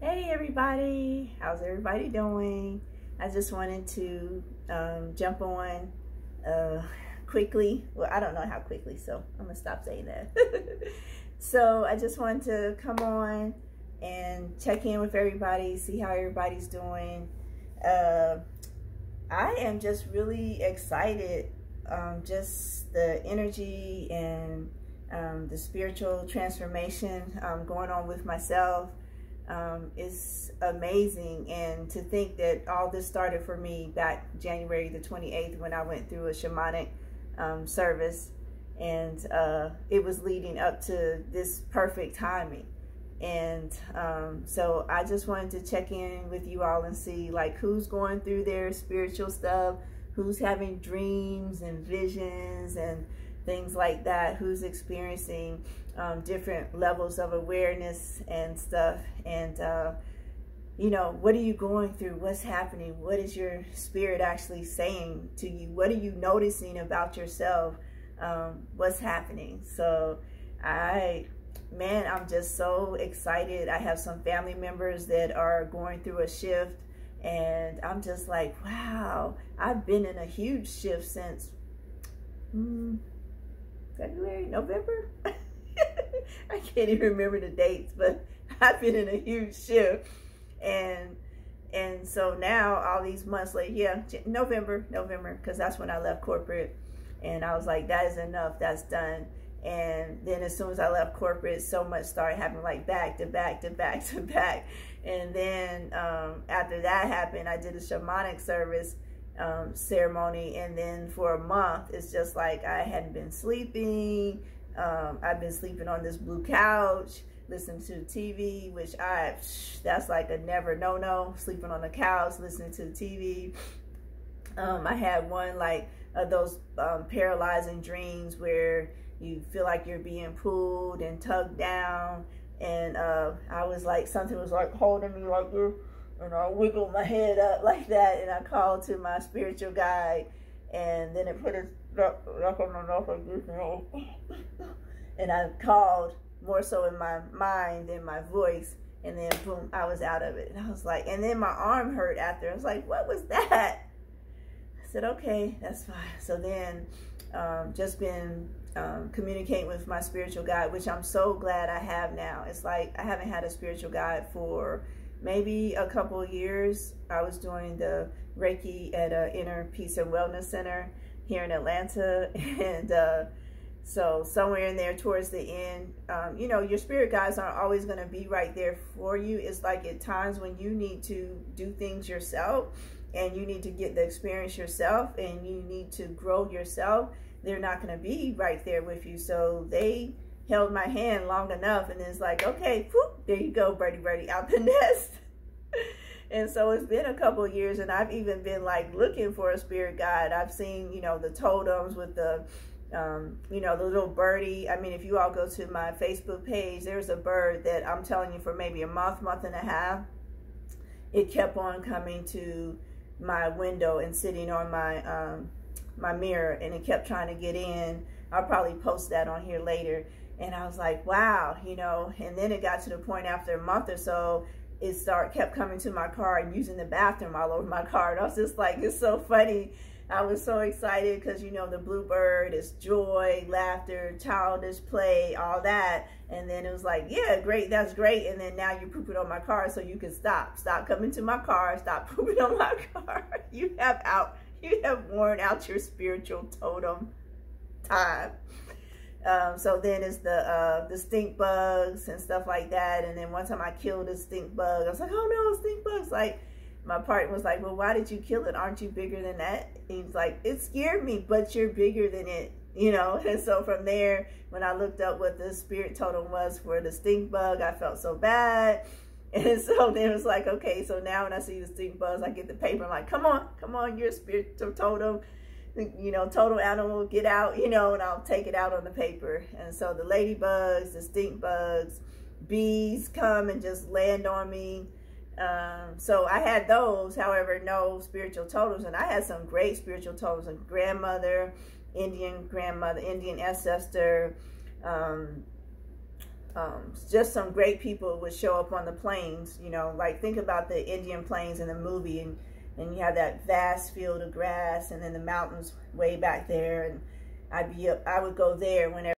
Hey everybody, how's everybody doing? I just wanted to jump on quickly. Well, I don't know how quickly, so I'm gonna stop saying that. So I just wanted to come on and check in with everybody, see how everybody's doing. I am just really excited, just the energy and the spiritual transformation going on with myself. Is amazing, and to think that all this started for me back January the 28th when I went through a shamanic service, and it was leading up to this perfect timing. And so I just wanted to check in with you all and see like who's going through their spiritual stuff, who's having dreams and visions and things like that, who's experiencing different levels of awareness and stuff. And you know, what are you going through? What's happening? What is your spirit actually saying to you? What are you noticing about yourself? What's happening? So I'm just so excited. I have some family members that are going through a shift, and I'm just like, wow, I've been in a huge shift since February, November. I can't even remember the dates, but I've been in a huge shift. And so now all these months later, yeah, November, because that's when I left corporate. And I was like, that is enough, that's done. And then as soon as I left corporate, so much started happening, like back to back to back to back. And then after that happened, I did a shamanic service ceremony, and then for a month it's just like I hadn't been sleeping. I've been sleeping on this blue couch, listening to TV, which that's like a never no, sleeping on the couch listening to the TV. I had one like those paralyzing dreams where you feel like you're being pulled and tugged down, and I was like, something was like holding me like this, and I wiggled my head up like that, and I called to my spiritual guide, and then it put its like on my nose like this, you know. And I called more so in my mind than my voice, and then boom, I was out of it. And I was like, and then my arm hurt after. I was like, what was that? I said, okay, that's fine. So then just been communicating with my spiritual guide, which I'm so glad I have now. It's like I haven't had a spiritual guide for maybe a couple of years. I was doing the Reiki at an Inner Peace and Wellness Center here in Atlanta, and so somewhere in there towards the end, you know, your spirit guides aren't always going to be right there for you. It's like at times when you need to do things yourself, and you need to get the experience yourself, and you need to grow yourself, they're not going to be right there with you. So they held my hand long enough, and it's like, okay, whoop, there you go, birdie, out the nest. And so it's been a couple of years, and I've even been like looking for a spirit guide. I've seen, you know, the totems with the you know, the little birdie. I mean, if you all go to my Facebook page, there's a bird that I'm telling you for maybe a month and a half, it kept on coming to my window and sitting on my my mirror, and it kept trying to get in. I'll probably post that on here later. And I was like, wow, you know. And then it got to the point after a month or so, it kept coming to my car and using the bathroom all over my car. And I was just like, it's so funny. I was so excited because, you know, the bluebird is joy, laughter, childish play, all that. And then it was like, yeah, great, that's great. And then now you're pooping on my car, so you can stop coming to my car, stop pooping on my car. You have worn out your spiritual totem time. So then it's the stink bugs and stuff like that. And then one time I killed a stink bug. I was like, oh no, stink bugs. Like, my partner was like, well, why did you kill it? Aren't you bigger than that? And he's like, it scared me, but you're bigger than it, you know? And so from there, when I looked up what the spirit totem was for the stink bug, I felt so bad. And so then it was like, okay, so now when I see the stink bugs, I get the paper. I'm like, come on, you're a spiritual totem, you know, total animal, get out, you know, and I'll take it out on the paper. And so the ladybugs, the stink bugs, bees come and just land on me. So I had those, however, no spiritual totems. And I had some great spiritual totems, a grandmother, Indian ancestor, just some great people would show up on the plains. You know, like think about the Indian plains in the movie, and you have that vast field of grass, and then the mountains way back there, and I would go there whenever